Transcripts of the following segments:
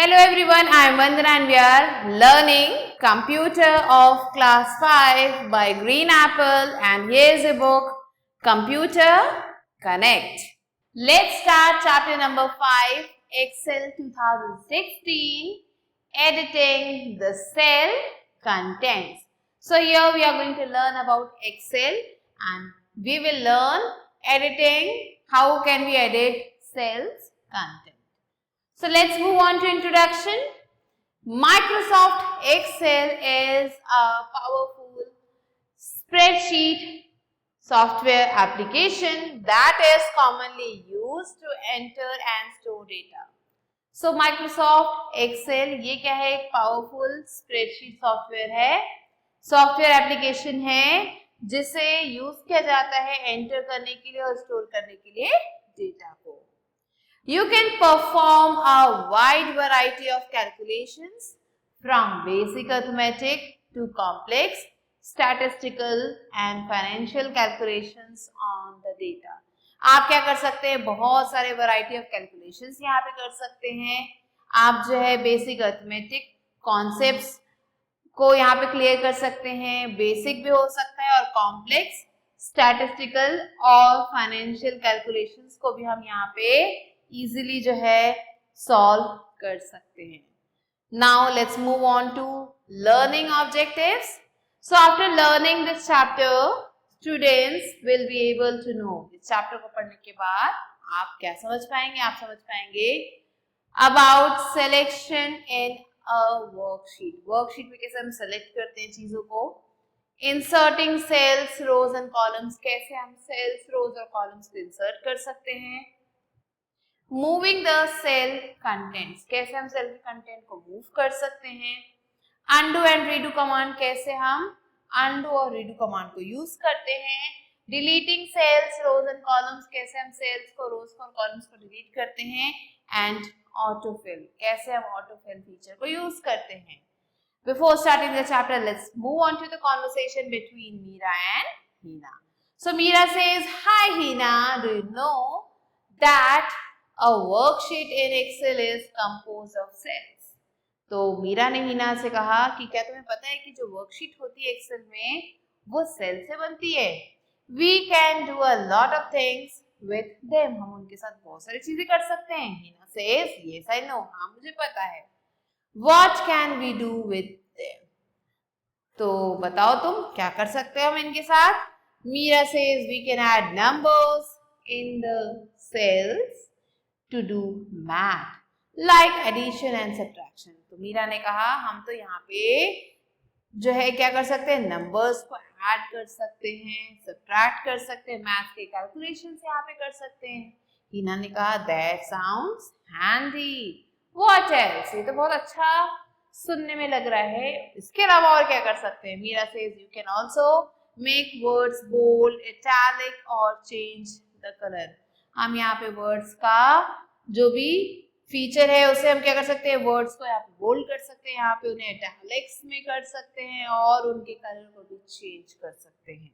Hello everyone, I am Vandana and we are learning Computer of Class 5 by Green Apple, and here is a book, Computer Connect. Let's start chapter number 5, Excel 2016, Editing the Cell Contents. So here we are going to learn about Excel and we will learn editing, how can we edit cells content. So let's move on to introduction. Microsoft Excel is a powerful spreadsheet software application that is commonly used to enter and store data. So Microsoft Excel ये क्या है, एक powerful spreadsheet software है, software application है जिसे use किया जाता है एंटर करने के लिए और स्टोर करने के लिए डेटा को. You can perform a wide variety of calculations from basic arithmetic to complex statistical and financial calculations on the data. आप क्या कर सकते हैं, बहुत सारे वैरायटी ऑफ कैलकुलेशंस यहाँ पे कर सकते हैं. आप जो है बेसिक अर्थमेटिक कॉन्सेप्ट्स को यहाँ पे क्लियर कर सकते हैं, बेसिक भी हो सकता है और कॉम्प्लेक्स स्टैटिस्टिकल और फाइनेंशियल कैलकुलेशंस को भी हम यहाँ पे इजीली जो है सॉल्व कर सकते हैं. Now let's move on to learning objectives. So after learning this chapter students will be able to know, इस चैप्टर को पढ़ने के बाद आप क्या समझ पाएंगे, आप समझ पाएंगे about selection in a worksheet. Worksheet में कैसे हम सेलेक्ट करते हैं चीजों को, inserting cells rows and columns, कैसे हम सेल्स रोज और कॉलम्स को इंसर्ट कर सकते हैं, मूविंग द सेल कंटेंट्स, कैसे हम सेल के कंटेंट को मूव कर सकते हैं, अनडू एंड रीडू कमांड, कैसे हम अनडू और रीडू कमांड को यूज करते हैं, deleting cells rows and columns, कैसे हम सेल्स को रोज और कॉलम्स को डिलीट करते हैं, एंड ऑटोफिल, कैसे हम ऑटोफिल फीचर को यूज करते हैं. Before starting the chapter, let's move on to the conversation between Meera and Hina. So Meera says, "Hi Hina, do you know that a worksheet in Excel is composed of cells?" तो मीरा ने हिना से कहा कि क्या तुम्हें पता है कि जो वर्कशीट होती है एक्सेल में वो सेल से बनती है. We can do a lot of things with them. हम उनके साथ बहुत सारी चीजें कर सकते हैं. Hina says, "Yes, I know." हाँ मुझे पता है. What can we do with them? तो बताओ तुम क्या कर सकते हो हम इनके साथ. Meera says, "We can add numbers in the cells to do math like addition and subtraction." तो मीरा ने कहा हम तो यहाँ पे जो है क्या कर सकते हैं, नंबर्स को ऐड कर सकते हैं, सब्ट्रैक्ट कर सकते हैं, मैथ के कैलकुलेशंस यहाँ पे कर सकते हैं. हिना ने कहा that sounds handy. What else, ये तो बहुत अच्छा सुनने में लग रहा है, इसके अलावा और क्या कर सकते हैं. Meera says you can also make words bold, italic और चेंज द कलर. हम यहाँ पे वर्ड्स का जो भी फीचर है उसे हम क्या कर सकते हैं, वर्ड्स को यहाँ पे बोल्ड कर सकते हैं, यहाँ पे उन्हें इटैलिक्स में कर सकते हैं और उनके कलर को भी चेंज कर सकते हैं.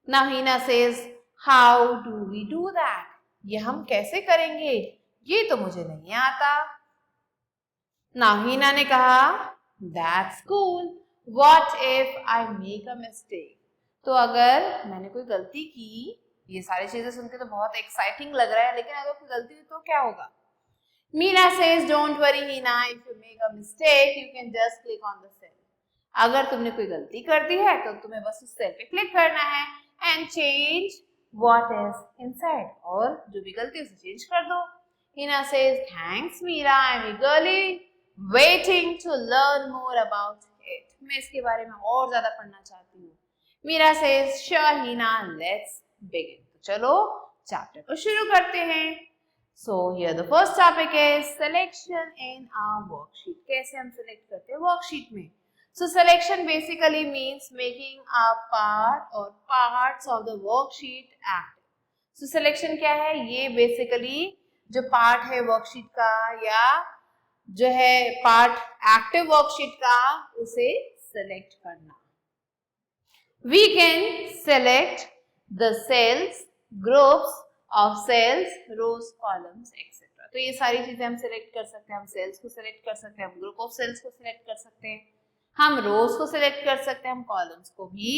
Now Hina says how do we do that, ये हम कैसे करेंगे, ये तो मुझे नहीं आता. नाउ हिना ने कहा that's cool, what if I make a mistake. तो अगर मैंने कोई गलती की, ये सारी चीजें सुनकर तो बहुत एक्साइटिंग लग रहा है, लेकिन अगर कोई गलती हुई तो क्या होगा. Meera says don't worry Hina, if you make a mistake you can just click on the cell. अगर तुमने कोई गलती कर दी है तो तुम्हें बस उस सेल पे क्लिक करना है and change what is inside, और जो भी गलती उसे चेंज कर दो. Hina says thanks Meera, I am eagerly waiting to learn more about it. मैं इसके बारे में और ज्यादा पढ़ना चाहती हूँ. Meera says sure Hina, let's begin. तो चलो चैप्टर को शुरू करते हैं. So here the first topic is selection in our worksheet. कैसे हम select करते हैं worksheet में. So selection basically means making a part or parts of the worksheet active. So selection क्या है, ये basically जो part है worksheet का या जो है part active worksheet का, उसे select करना. We can select the cells, groups of cells, rows, columns, etc. तो ये सारी चीजें हम सिलेक्ट कर सकते हैं, हम सेल्स को सिलेक्ट कर सकते हैं, हम ग्रुप ऑफ सेल्स को सिलेक्ट कर सकते हैं, हम रोज को सिलेक्ट कर सकते हैं, हम कॉलम्स को भी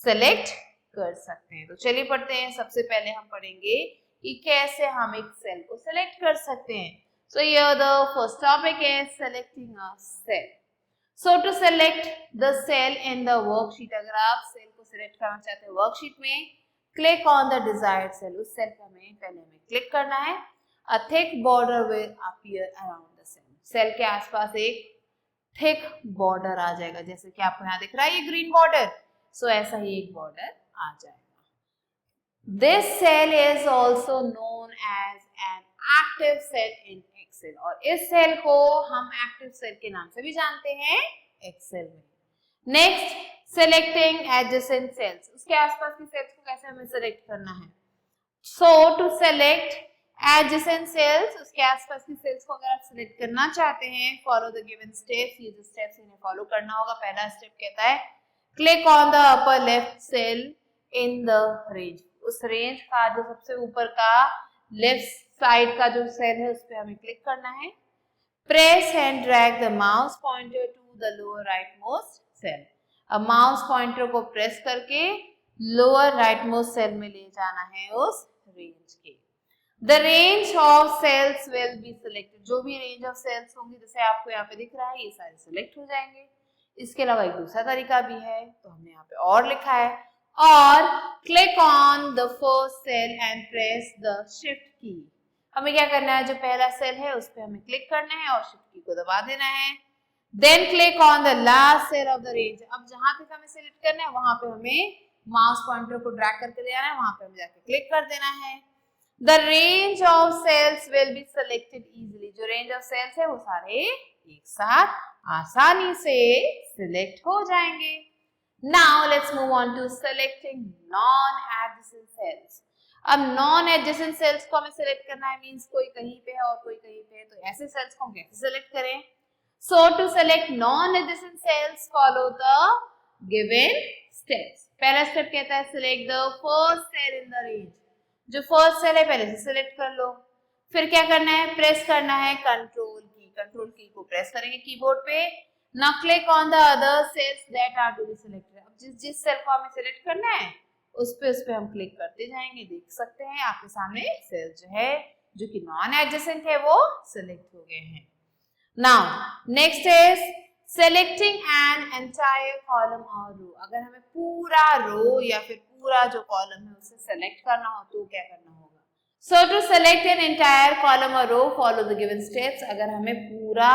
सिलेक्ट कर सकते हैं। तो चलिए पढ़ते हैं। सबसे पहले हम पढ़ेंगे कि कैसे हम एक सेल को सिलेक्ट कर सकते हैं। So here the first topic is selecting a cell. So to select the cell in the worksheet, अगर आप सेल को सिलेक्ट करना चाहते हैं वर्कशीट में, click on the desired cell. उस सेल पे हमें क्लिक करना है। A thick border will appear around the cell. Cell के आसपास एक थिक बॉर्डर आ जाएगा, जैसे कि आपको यहाँ दिख रहा है ये ग्रीन बॉर्डर। सो ऐसा ही एक बॉर्डर आ जाएगा। This cell is also known as an active cell in Excel, और इस सेल को हम एक्टिव सेल के नाम से भी जानते हैं एक्सेल में। नेक्स्ट, सेलेक्टिंग एडजेसेंट सेल्स, उसके आसपास की सेल्स को कैसे हमें सेलेक्ट करना है। सो टू सेलेक्ट एडजेसेंट सेल्स, उसके आसपास की सेल्स को अगर आप सिलेक्ट करना चाहते हैं, फॉलो द गिवन स्टेप्स, ये जो स्टेप्स इन्हें फॉलो करना होगा। पहला स्टेप कहता है click on the upper left cell in the range, उस रेंज का जो सबसे ऊपर का लेफ्ट साइड का जो सेल है उस पे हमें क्लिक करना है। Press and drag the mouse pointer to the lower right most cell, अब माउस पॉइंटर को प्रेस करके लोअर राइट मोस्ट सेल में ले जाना है उस रेंज के। The range of cells will be selected, जो भी रेंज ऑफ सेल्स होंगी, जैसे आपको यहाँ पे दिख रहा है, ये सारे सिलेक्ट हो जाएंगे। इसके अलावा एक दूसरा तरीका भी है, तो हमने यहाँ पे और लिखा है, और click on the first cell and press the shift key. हमें क्या करना है, जो पहला सेल है उस पे हमें क्लिक करना है और शिफ्ट की को दबा देना है। Then click on the last cell of the range, अब जहां तक हमें सिलेक्ट करना है वहां पे हमें माउस पॉइंटर को ड्रैग करके ले आना है, वहां पे हमें जाके क्लिक कर देना है। The range of cells will be selected easily, जो रेंज ऑफ सेल्स है वो सारे एक साथ आसानी से सिलेक्ट हो जाएंगे। Now let's move on to selecting non-adjacent cells. अब non-adjacent cells को हमें सिलेक्ट करना है, मींस कोई कहीं पे है और कोई कहीं पे है, तो ऐसे सेल्स को हम कैसे सिलेक्ट करें। So to select non-adjacent cells, follow the given steps. पहला स्टेप कहता है select the first cell in the range, जो फर्स्ट सेल है पहले से सिलेक्ट कर लो। फिर क्या करना है, प्रेस करना है कंट्रोल की को प्रेस करेंगे कीबोर्ड पे। Now click on the other cells that are to be selected. अब जिस सेल को हमें सिलेक्ट करना है उस पे हम क्लिक करते जाएंगे। देख सकते हैं आपके सामने सेल जो है जो कि नॉन एडजेसेंट है वो सिलेक्ट हो गए हैं। Now next is selecting an entire column or row. अगर हमें पूरा रो या फिर पूरा जो कॉलम है उसे सेलेक्ट करना हो तो क्या करना होगा। So to select an entire column or row, follow the given steps. अगर हमें पूरा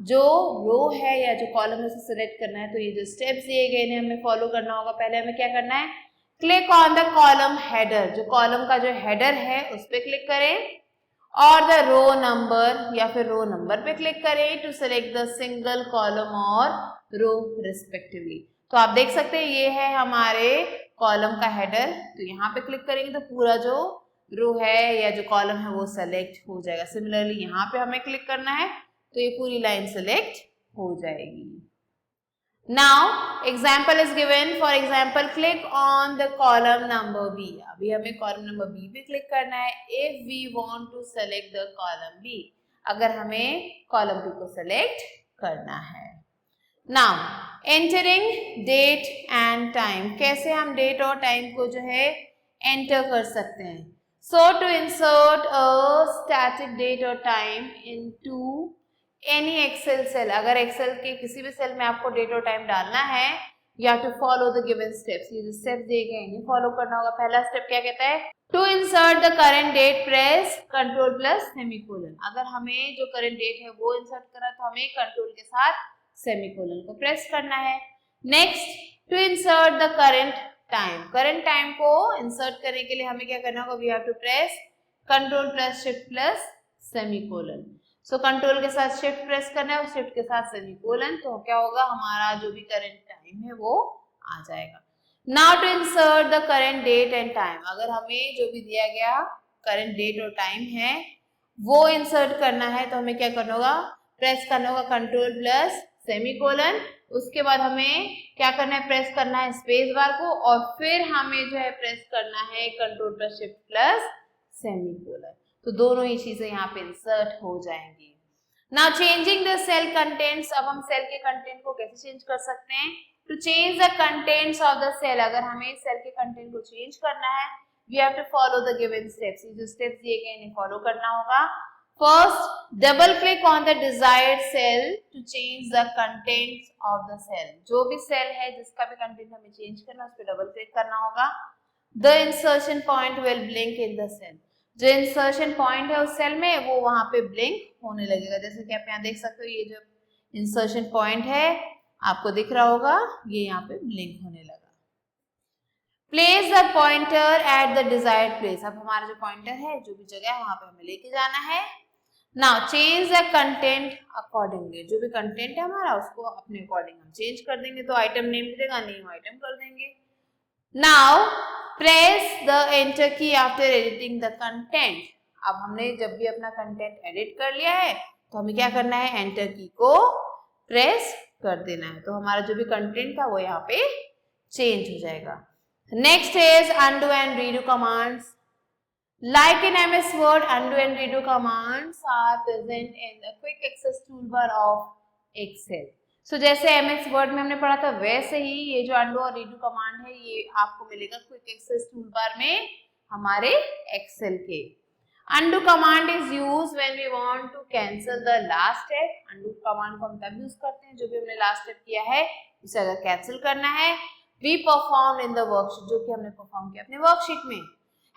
जो रो है या जो कॉलम है उसे सिलेक्ट करना है तो ये जो स्टेप्स दिए गए हैं हमें फॉलो करना होगा। पहले हमें क्या करना है, click on the column header, जो कॉलम का जो हेडर है उस पे क्लिक करें, और द रो नंबर या फिर रो नंबर पे क्लिक करें to select the single column और रो रिस्पेक्टिवली। तो आप देख सकते हैं ये है हमारे कॉलम का हेडर, तो यहाँ पे क्लिक करेंगे तो पूरा जो रो है या जो कॉलम है वो सेलेक्ट हो जाएगा। सिमिलरली यहाँ पे हमें क्लिक करना है तो ये पूरी लाइन सेलेक्ट हो जाएगी। Now example is given. For example, click on the column number B. अभी हमें column number B पे क्लिक करना है if we want to select the column B, अगर हमें column B को select करना है। Now entering date and time, कैसे हम date और time को जो है enter कर सकते हैं। So to insert a static date or time into any Excel cell, अगर एक्सेल के किसी भी सेल में आपको डेट और टाइम डालना है, you have to follow the given steps. ये जो स्टेप्स दिए गए हैं फॉलो करना होगा। पहला स्टेप क्या कहता है, to insert the current date press control plus semicolon. अगर हमें जो करंट डेट है वो इंसर्ट करना तो हमें कंट्रोल के साथ सेमीकोलन को प्रेस करना है। Next, to insert the current time, current time को इंसर्ट करने के लिए हमें क्या करना होगा, we have to press control plus shift plus semicolon. So control के साथ शिफ्ट प्रेस करना है और शिफ्ट के साथ सेमीकोलन, तो क्या होगा, हमारा जो भी करंट टाइम है वो आ जाएगा। Now to insert the current date and time, अगर हमें जो भी दिया गया करंट डेट और टाइम है वो इंसर्ट करना है तो हमें क्या करना होगा, प्रेस करना होगा कंट्रोल प्लस सेमीकोलन। उसके बाद हमें क्या करना है, प्रेस करना है स्पेस बार को, और फिर हमें जो है प्रेस करना है control plus shift plus semicolon. तो दोनों ही चीजें यहाँ पे इंसर्ट हो जाएंगी। Now changing the cell contents, अब हम सेल के कंटेंट को कैसे चेंज कर सकते हैं? To change the contents of the cell, अगर हमें सेल के कंटेंट को चेंज करना है, we have to follow the given steps. ये जो स्टेप्स दिए गए इन्हें फॉलो करना होगा। First, double click on the desired cell to change the contents of the cell. जो भी सेल है जिसका भी कंटेंट हमें चेंज करना है उस पर डबल क्लिक करना होगा। The insertion point will blink in the cell, जो इंसर्शन पॉइंट है उस सेल में वो वहां पे ब्लिंक होने लगेगा। जैसे कि आप यहाँ देख सकते हो, ये जो इंसर्शन पॉइंट है आपको दिख रहा होगा, ये यहाँ पे ब्लिंक होने लगा। Place the pointer at the desired place, अब हमारा जो पॉइंटर है जो भी जगह है वहां पे हमें लेके जाना है। Now change the content accordingly, जो भी कंटेंट है हमारा उसको अपने अकॉर्डिंग हम चेंज कर देंगे। तो आइटम नेम मिलेगा, नेम आइटम कर देंगे। नाउ प्रेस द एंटर की आफ्टर एडिटिंग द कंटेंट, अब हमने जब भी अपना कंटेंट एडिट कर लिया है तो हमें क्या करना है? एंटर की को प्रेस कर देना है, तो हमारा जो भी कंटेंट था वो यहाँ पे चेंज हो जाएगा। Next is undo and redo commands. Like in MS Word, undo and redo commands are present in the quick access toolbar of Excel. So जैसे MS Word में हमने पढ़ा था वैसे ही ये जो undo और redo कमांड है ये आपको मिलेगा quick access toolbar में हमारे Excel के। undo command is used when we want to cancel the last step. undo command को हम तब यूज करते हैं जो भी हमने लास्ट स्टेप किया है उसे अगर कैंसिल करना है। we performed in the worksheet, जो कि हमने परफॉर्म किया अपने वर्कशीट में।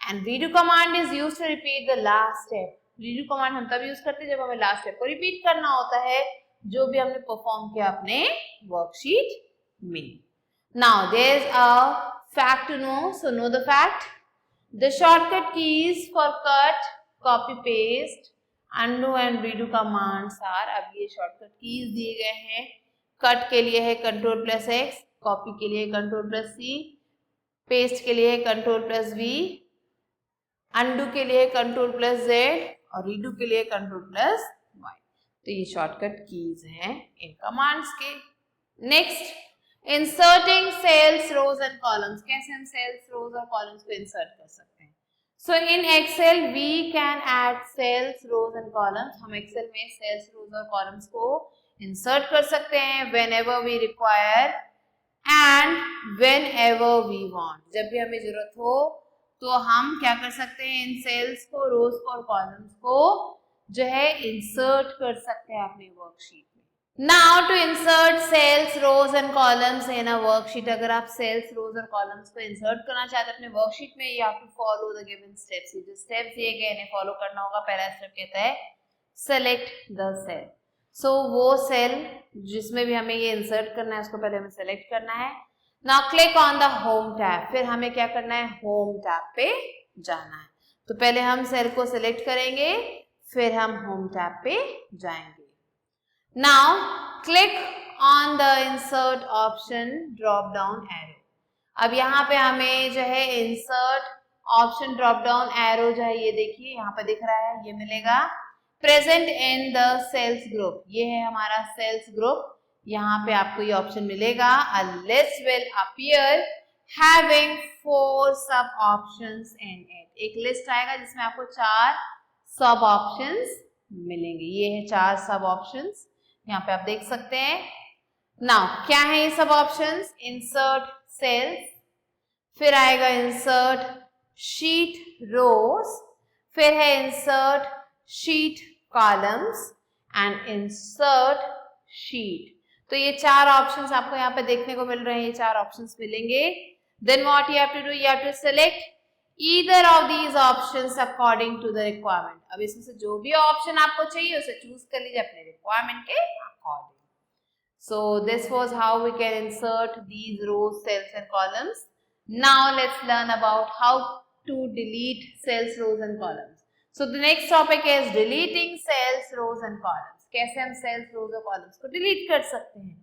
and redo command is used to repeat the last step. redo command हम तब यूज करते हैं जब हमें लास्ट स्टेप को रिपीट करना होता है जो भी हमने परफॉर्म किया अपने वर्कशीट में। now there is a fact to know, so know the fact. The shortcut keys for cut, copy paste, undo and redo commands are, अब ये shortcut keys दिए गए हैं। कट के लिए है Ctrl+X, कॉपी के लिए Ctrl+C, पेस्ट के लिए Ctrl+V, undo के लिए Ctrl+Z और redo के लिए Ctrl+Y। तो ये शॉर्टकट कीज हैं इन कमांड्स के। Next, inserting cells, rows and columns, कैसे हम सेल्स, रोज और कॉलम्स को इंसर्ट कर सकते हैं। So in Excel we can add cells, rows and columns, हम एक्सेल में सेल्स, रोज और कॉलम्स को इंसर्ट कर सकते हैं whenever we require and whenever we want, जब भी हमें जरूरत हो तो हम क्या कर सकते हैं, इन सेल्स को, रोज को और कॉलम्स को जो है इंसर्ट कर सकते हैं अपनी वर्कशीट में। Now to insert cells, rows and columns in a worksheet, अगर आप सेल्स, रोज और कॉलम्स को इंसर्ट करना चाहते हैं अपने वर्कशीट में, you have to follow the given steps. ये जो स्टेप्स दिए गए इन्हें फॉलो करना होगा। पहला स्टेप कहता है सेलेक्ट द सेल, सो वो सेल जिसमें भी हमें ये इंसर्ट करना है उसको पहले हमें सेलेक्ट करना है। Now click on the home tab, फिर हमें क्या करना है, होम टैब पे जाना है। तो पहले हम सेल को सिलेक्ट करेंगे फिर हम होम टैब पे जाएंगे। Now click on the insert option drop down arrow, अब यहाँ पे हमें जो है insert option drop down arrow जो है ये देखिए यहाँ पे दिख रहा है, ये मिलेगा present in the cells group, ये है हमारा सेल्स ग्रुप। यहाँ पे आपको ये ऑप्शन मिलेगा, a list will appear having 4 सब ऑप्शंस इन इट, एक लिस्ट आएगा जिसमें आपको 4 सब ऑप्शंस मिलेंगे। ये है 4 सब ऑप्शंस, यहाँ पे आप देख सकते हैं। नाउ क्या है ये सब ऑप्शंस, इंसर्ट सेल्स, फिर आएगा इंसर्ट शीट रोज, फिर है insert sheet columns and insert sheet. तो ये 4 ऑप्शंस आपको यहाँ पे देखने को मिल रहे हैं, ये 4 ऑप्शंस मिलेंगे। Then what you have to do, you have to select either of these options according to the requirement. अब इसमें से जो भी ऑप्शन आपको चाहिए उसे चूज कर लीजिए अपने रिक्वायरमेंट के according. So this was how we can insert these rows, cells and columns. Now let's learn about how to delete cells, rows and columns. So the next topic is deleting cells, rows and columns. कैसे हम cells, rows और columns को delete कर सकते हैं।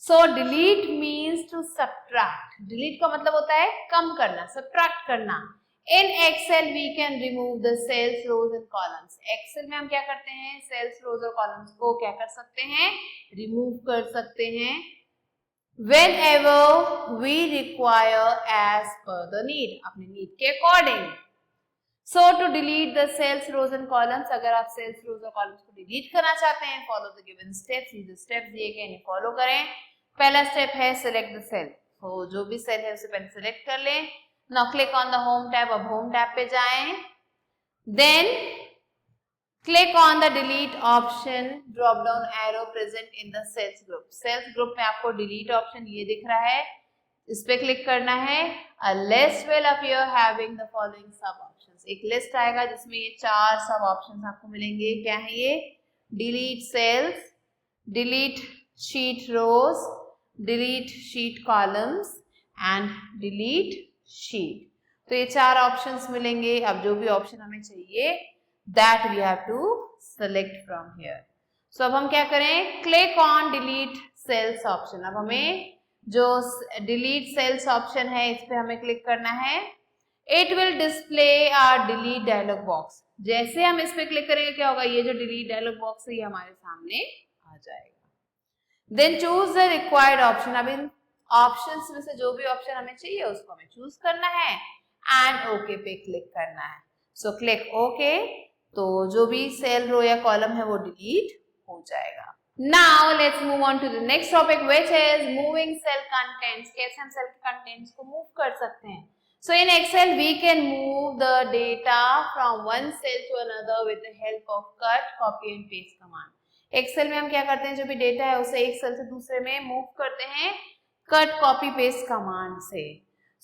So delete means to subtract. Delete का मतलब होता है कम करना, subtract करना। In Excel we can remove the cells, rows and columns. Excel में हम क्या करते हैं, cells, rows और columns को क्या कर सकते हैं, remove कर सकते हैं whenever we require as per the need, अपने need के according. So to delete the cells, rows and columns, अगर आप cells, rows और columns को delete करना चाहते हैं, follow the given steps. ये जो steps दिए गए हैं follow करें. पहला step है select the cell. तो जो भी cell है उसे पहले select कर लें. Now click on the home tab. अब home tab पे जाएं. Then click on the delete option. Drop down arrow present in the cells group. Cells group में आपको delete option ये दिख रहा है. इस पे क्लिक करना है. A list will appear having the following sub options. एक लिस्ट आएगा जिसमें ये 4 सब ऑप्शंस आपको मिलेंगे. क्या है ये? Delete cells, delete sheet rows, delete sheet columns and delete sheet. तो ये 4 ऑप्शंस मिलेंगे. अब जो भी ऑप्शन हमें चाहिए that we have to select from here. So अब हम क्या करें? Click on delete cells option. अब हमें जो डिलीट सेल्स ऑप्शन है इस पे हमें क्लिक करना है. It will display our delete dialog box. जैसे हम इस पे क्लिक करेंगे क्या होगा? ये जो डिलीट डायलॉग बॉक्स है ये हमारे सामने आ जाएगा. Then choose the required option. अब इन ऑप्शंस में से जो भी ऑप्शन हमें चाहिए उसको हमें चूज करना है एंड ओके पे क्लिक करना है. So click okay. तो जो भी सेल, रो या कॉलम है वो डिलीट हो जाएगा. Now let's move on to the next topic which is moving cell contents. कैसे हम cell contents को move कर सकते हैं? So in Excel we can move the data from one cell to another with the help of cut, copy and paste command. Excel में हम क्या करते हैं? जो भी डेटा है उसे एक सेल से दूसरे में मूव करते हैं cut, copy, paste command से.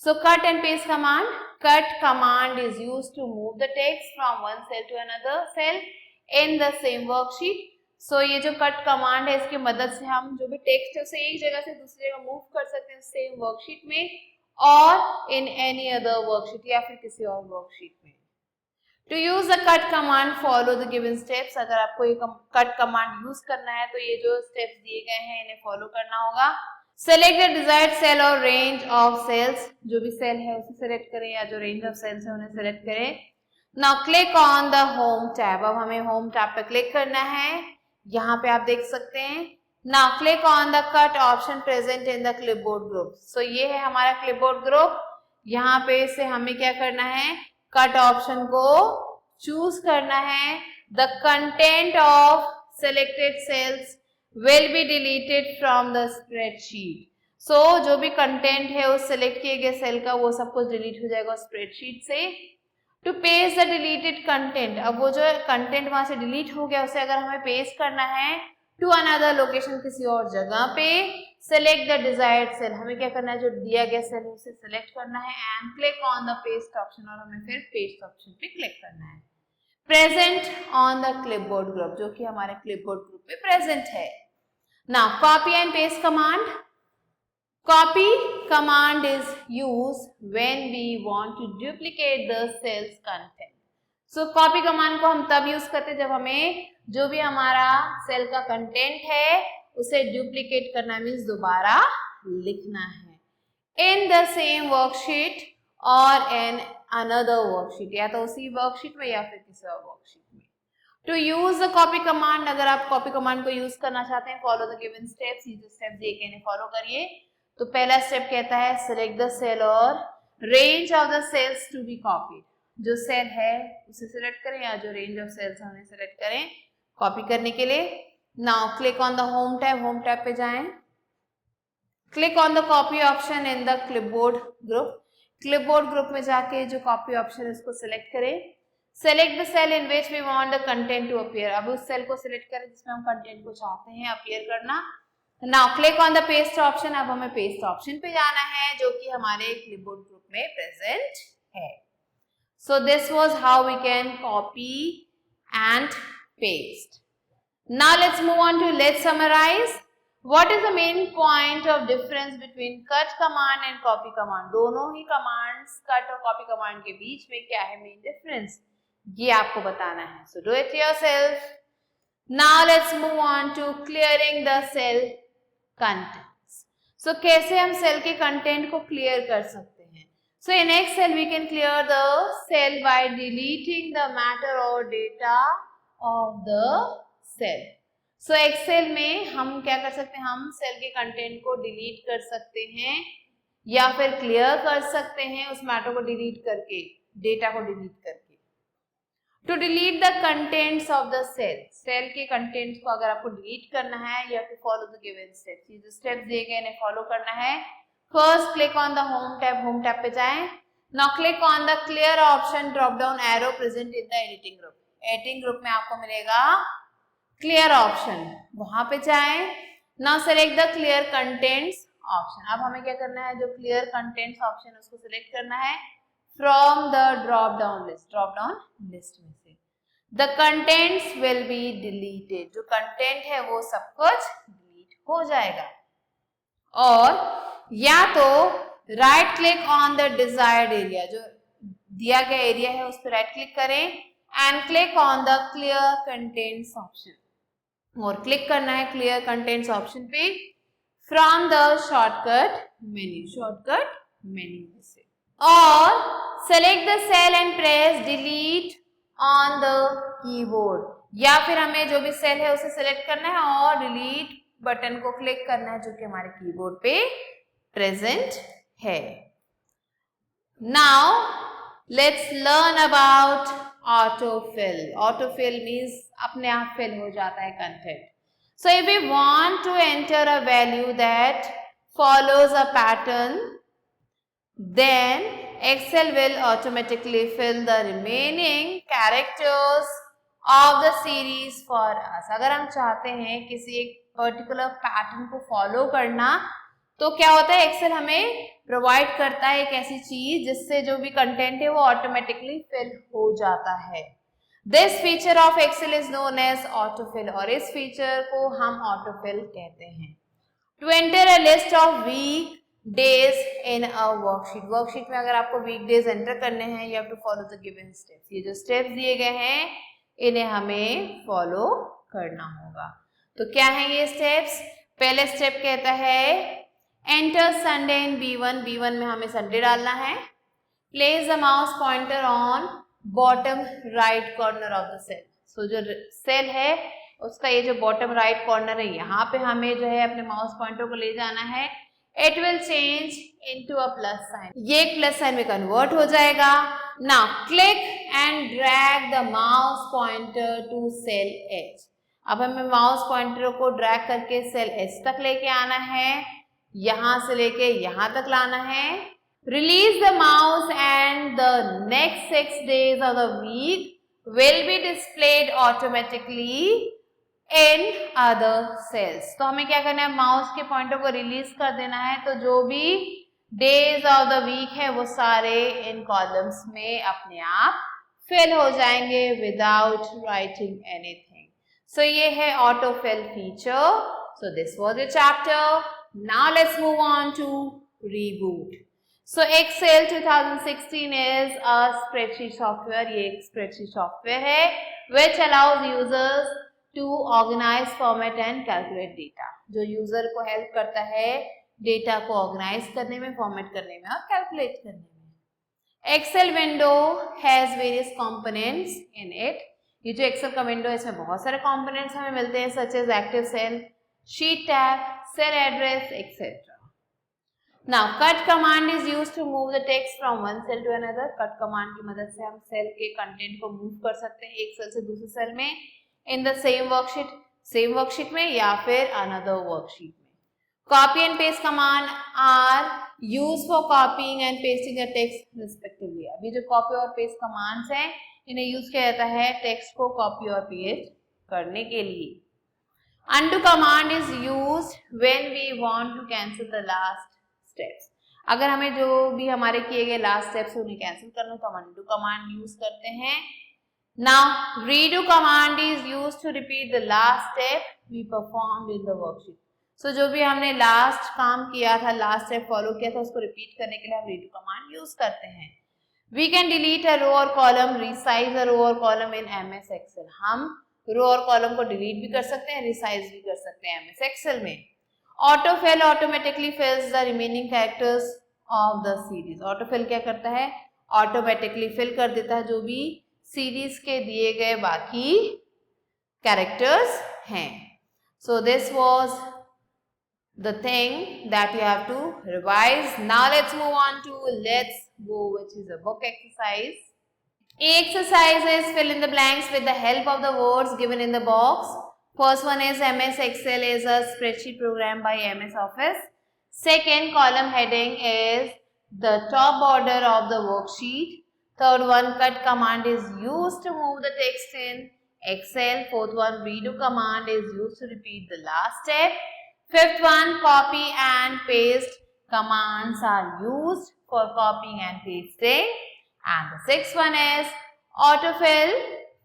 So cut and paste command. Cut command is used to move the text from one cell to another cell in the same worksheet. सो ये जो कट कमांड है इसकी मदद से हम जो भी टेक्स्ट है उसे एक जगह से दूसरी जगह मूव कर सकते हैं सेम वर्कशीट में और इन एनी अदर वर्कशीट या फिर किसी और वर्कशीट में. To use the cut command follow the given steps. अगर आपको ये कट कमांड यूज करना है तो ये जो स्टेप्स दिए गए हैं इन्हें फॉलो करना होगा. सेलेक्ट द डिजायर्ड सेल और रेंज ऑफ सेल्स. जो भी सेल है उसे सेलेक्ट करें या जो रेंज ऑफ सेल्स है उन्हें सेलेक्ट करें. Now click on the home tab. अब हमें होम टैब पे क्लिक करना है. यहाँ पे आप देख सकते हैं. Now click on the cut option present in the clipboard group. So ये है हमारा क्लिपबोर्ड ग्रुप. यहाँ पे से हमें क्या करना है? कट ऑप्शन को चूज करना है. The content of selected cells will be deleted from the spreadsheet. So जो भी कंटेंट है उस सेलेक्ट किए गए सेल का वो सब कुछ डिलीट हो जाएगा स्प्रेडशीट से. To paste the deleted content. अब वो जो कंटेंट वहां से डिलीट हो गया उसे अगर हमें पेस्ट करना है टू अनदर लोकेशन किसी और जगह पे, सेलेक्ट द डिजायर्ड सेल. हमें क्या करना है? जो दिया गया सेल है उसे सेलेक्ट करना है and click on the paste option और हमें फिर पेस्ट ऑप्शन पे क्लिक करना है. Present on the clipboard group जो कि हमारे क्लिपबोर्ड ग्रुप पे प्रेजेंट है. Now copy and paste command. Copy command is used when we want to duplicate the cell's content. So copy command को हम तब यूज करते हैं जब हमें जो भी हमारा सेल का कंटेंट है उसे डुप्लीकेट करना मीन्स दोबारा लिखना है इन द सेम वर्कशीट और इन अनदर वर्कशीट. या तो उसी वर्कशीट में या फिर किसी और वर्कशीट में. To use the copy command. अगर आप कॉपी कमांड को यूज करना चाहते हैं फॉलो द गिवन स्टेप्स. ये जो स्टेप्स दिए गए हैं फॉलो करिए. तो पहला स्टेप कहता है सिलेक्ट द सेल और range of the cells to be copied. जो सेल है उसे सिलेक्ट करें या जो रेंज ऑफ सेल्स है उन्हें सिलेक्ट करें कॉपी करने के लिए. Now click on the home tab. Home tab पे जाएं. Click on the copy option in the clipboard group. Clipboard group में जाके जो कॉपी ऑप्शन है उसको सिलेक्ट करें. Select the cell in which we want the content to appear. अब उस सेल को सिलेक्ट करें जिसमें हम कंटेंट को चाहते हैं अपीयर करना. Now click on the paste option. अब हमें पेस्ट ऑप्शन पे जाना है जो कि हमारे क्लिपबोर्ड ग्रुप में प्रेजेंट है. So this was how we can copy and paste. Now let's move on to let's summarise. What is the main point of difference between cut command and copy command. दोनों ही commands cut और copy command के बीच में क्या है main difference ये आपको बताना है. So do it yourself. Now let's move on to clearing the cell contents. So कैसे हम सेल के कंटेंट को क्लियर कर सकते हैं? So in Excel we can clear the cell by deleting the matter or data of the cell. So Excel में हम क्या कर सकते हैं? हम सेल के कंटेंट को डिलीट कर सकते हैं या फिर क्लियर कर सकते हैं उस मैटर को डिलीट करके, डेटा को डिलीट करके. To delete the contents of the cell, cell के कंटेंट्स को अगर आपको डिलीट करना है, you have to follow the given steps. ये जो स्टेप्स दिए गए इन्हें फॉलो करना है। First click on the home tab पे जाएं। Now click on the clear option drop down arrow present in the editing group. Editing group में आपको मिलेगा क्लियर ऑप्शन, वहां पे जाएं। Now select the clear contents option. अब हमें क्या करना है, जो क्लियर कंटेंट्स ऑप्शन उसको सिलेक्ट करना है from the drop down list में से। The contents will be deleted, जो कंटेंट है वो सब कुछ डिलीट हो जाएगा। और या तो right click on the desired area, जो दिया गया एरिया है उस पर राइट क्लिक करें and click on the clear contents option, और क्लिक करना है क्लियर कंटेंट्स ऑप्शन पे फ्रॉम द शॉर्टकट मेन्यू में से। और select the cell and press delete on the keyboard, या फिर हमें जो भी सेल है उसे सेलेक्ट करना है और डिलीट बटन को क्लिक करना है जो कि हमारे कीबोर्ड पे प्रेजेंट है। Now let's learn about autofill. Autofill means अपने आप फिल हो जाता है content. So if we want to enter a value that follows a pattern, then Excel will automatically fill the remaining characters of the series for us. अगर हम चाहते हैं किसी एक पर्टिकुलर पैटर्न को फॉलो करना, तो क्या होता है, एक्सेल हमें प्रोवाइड करता है एक ऐसी चीज जिससे जो भी कंटेंट है वो ऑटोमेटिकली फिल हो जाता है। This feature of Excel is known as autofill, और इस फीचर को हम ऑटोफिल कहते हैं। To enter a list of week days in a worksheet, worksheet में अगर आपको वीक डेज एंटर करने हैं, you have to follow the given steps. ये जो स्टेप्स दिए गए हैं इन्हें हमें फॉलो करना होगा। तो क्या है ये स्टेप्स? पहले स्टेप कहता है एंटर संडे इन B1 में हमें संडे डालना है। Place the mouse pointer on bottom right corner of the cell. So जो सेल है उसका ये जो बॉटम राइट कॉर्नर है, यहाँ पे हमें जो है अपने माउस पॉइंटर को ले जाना है। It will change into a plus sign, ये एक प्लस साइन में कन्वर्ट हो जाएगा। Now click and drag the mouse pointer to cell H। अब हमें माउस पॉइंटर को ड्रैग करके सेल H तक लेके आना है, यहां से लेके यहां तक लाना है। Release the mouse and the next 6 days of the week will be displayed automatically in other cells. तो हमें क्या करना है, माउस के पॉइंटर को रिलीज कर देना है, तो जो भी डेज ऑफ द वीक है वो सारे इन कॉलम्स में अपने आप फिल हो जाएंगे विदाउट राइटिंग एनीथिंग। सो ये है autofill feature. So this was the chapter. Now let's move on to reboot. So Excel 2016 is a spreadsheet software. ये एक स्प्रेडशीट सॉफ्टवेयर है which allows users to organize, format and calculate data, जो user को help करता है data को organise करने में, फॉर्मेट करने में और कैलकुलेट करने में। Excel window has various components in it. ये जो एक्सेल का विंडो है इसमें बहुत सारे कंपोनेंट्स हमें मिलते हैं, such as active cell, sheet tab, cell address etcetera. Now cut command is used to move the text from one cell to another. Cut command की मदद से हम सेल के कंटेंट को मूव कर सकते हैं एक सेल से दूसरे सेल में, इन द सेम वर्कशीट में या फिर अनदर वर्कशीट में। Copy and paste command are used for copying and pasting the text respectively. अभी जो कॉपी और पेस्ट कमांड्स हैं इन्हें यूज किया जाता है टेक्स्ट को कॉपी और पेस्ट करने के लिए। undo command is used when we want to cancel the last steps. अगर हमें जो भी हमारे किए गए लास्ट स्टेप्स उन्हें कैंसिल करना हो तो हम undo कमांड यूज करते हैं। Now redo command is used to repeat the last step we performed in the worksheet. So जो भी हमने लास्ट काम किया था, लास्ट स्टेप फॉलो किया था, उसको रिपीट करने के लिए हम redo command यूज करते हैं। We can delete a row or column, resize a row or column in MS Excel. हम रो और कॉलम को डिलीट भी कर सकते हैं, रिसाइज भी कर सकते हैं MS Excel में। Autofill automatically fills the remaining characters of the series. Autofill क्या करता है, ऑटोमेटिकली फिल कर देता है जो भी सीरीज के दिए गए बाकी कैरेक्टर्स हैं। So this was the thing that you have to revise. Now let's move on to let's go, which is a book exercise. Exercise is fill in the blanks with the help of the words given in the box. First one is MS Excel is a spreadsheet program by MS Office. Second column heading is the top border of the worksheet. Third one, cut command is used to move the text in Excel. Fourth one, redo command is used to repeat the last step. Fifth one, copy and paste commands are used for copying and pasting. And the sixth one is autofill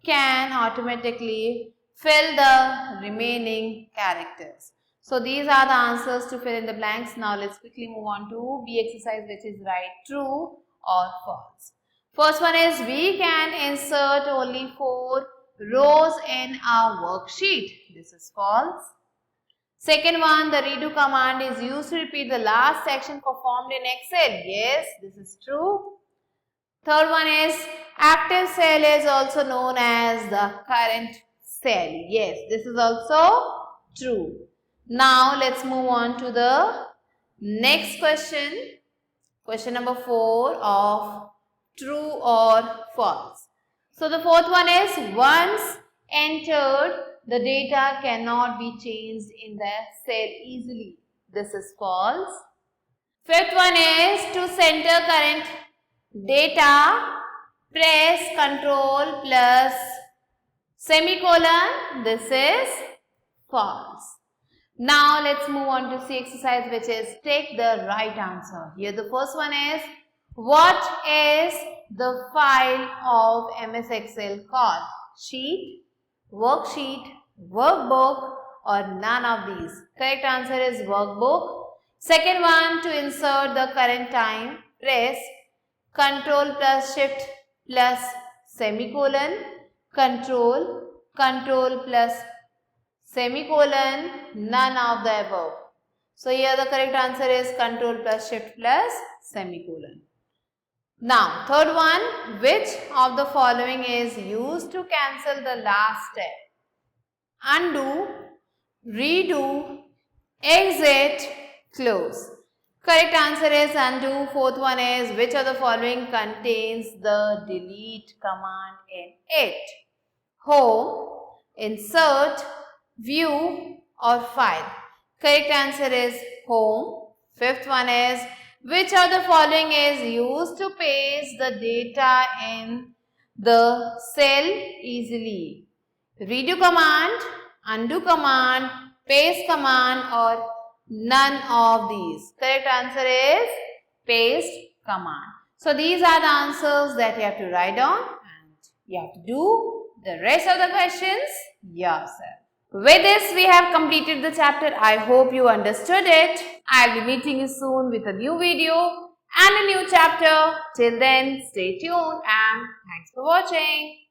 can automatically fill the remaining characters. So these are the answers to fill in the blanks. Now let's quickly move on to B exercise, which is write true or false. First one is we can insert only 4 rows in our worksheet. This is false. Second one, the redo command is used to repeat the last section performed in Excel. Yes, this is true. Third one is active cell is also known as the current cell. Yes, this is also true. Now let's move on to the next question. Question number 4 of true or false. So the fourth one is once entered, the data cannot be changed in the cell easily. This is false. Fifth one is to center current data, press Ctrl plus semicolon. This is false. Now let's move on to C exercise, which is take the right answer. Here the first one is what is the file of MS Excel called? Sheet, worksheet, workbook, or none of these? Correct answer is workbook. Second one, to insert the current time, press Ctrl plus Shift plus semicolon, Ctrl plus semicolon, none of the above. So here the correct answer is Ctrl plus Shift plus semicolon. Now third one, which of the following is used to cancel the last step? Undo, redo, exit, close. Correct answer is undo. Fourth one is which of the following contains the delete command in it? Home, insert, view, or file. Correct answer is home. Fifth one is which of the following is used to paste the data in the cell easily? Redo command, undo command, paste command, or none of these? Correct answer is paste command. So these are the answers that you have to write down and you have to do the rest of the questions yourself. With this, we have completed the chapter. I hope you understood it. I'll be meeting you soon with a new video and a new chapter. Till then, stay tuned and thanks for watching.